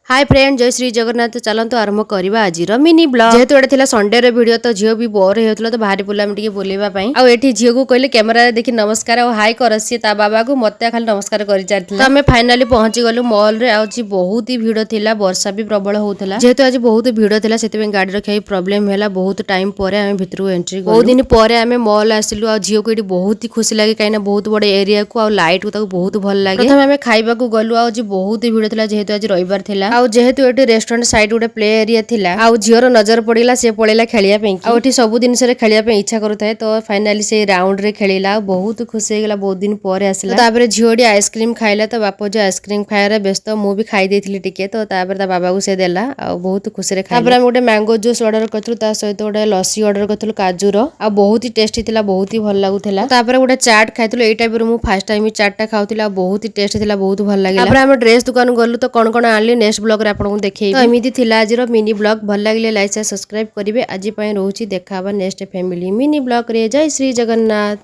Hi friend जय श्री जगन्नाथ चलतु आरंभ करवा आज मिनी ब्लॉग जेहेतु एटा संडे रे वीडियो तो झील भी बोर होता तो बाहरी बुला बुलेवा आठी झील को कहले कैमेरा देखी नमस्कार और हाई कर सी बाबा को मत खाली नमस्कार कर तो आम फाइनाली पहुंची गलु मॉल रे आज बहुत ही भिड़ थिला वर्षा भी प्रबल होता जेहेतु आज बहुत भिड़ थिला से गाड़ी रखा प्रोब्लेम है बहुत टाइम पर आम भितर एंट्री बहुत दिन पर आम मॉल आसिलु आ झील को ये बहुत ही खुशी लगे कहीं बहुत बड़े एरिया को आ लाइट को बहुत भल लगे प्रथम आम खाइबा गलु आज बहुत ही भिड़ थिला जेहेतु आज रविवार थिला आउ जेहेतु एटी रेस्टोरेंट साइड गोटे प्ले एरिया थिला आउ झीर नजर पड़ेगा सी पड़ेगा खेलिया पे आउ एटी सब जिन खेलिया पे इच्छा करुए तो फाइनाली से राउंड रे खेलिला बहुत खुशी होगला बहुत दिन पर आसला तापर झीडी आइसक्रीम खाइला तो बापा जो आइसक्रीम खाइबार व्यस्त मु भी खाई देथिली टिके तो तापर ता बाबा को से देला आ बहुत खुशी रे खाइला तापर हम गोटे मैंगो जूस ऑर्डर करथु ता सहित गोटे लस्सी ऑर्डर करथु काजूर आ बहुत ही टेस्टी थिला बहुत ही भल लागुथिला तापर गोटे चाट खाइथुलो एई टाइप रो मु फर्स्ट टाइम चाट टा खाउथिला बहुत ही टेस्टी थिला बहुत भल लागला तापर हम ड्रेस दुकान गलु तो कोन कोन आनली नेक्स्ट ब्लॉग रे आपन देखिए तो एमती थिला आज मिनी ब्लॉग भल लगे लाइक सब्सक्राइब करेंगे आज रोची देखा नेक्स्ट फैमिली मिनी ब्लॉग रे जय श्री जगन्नाथ।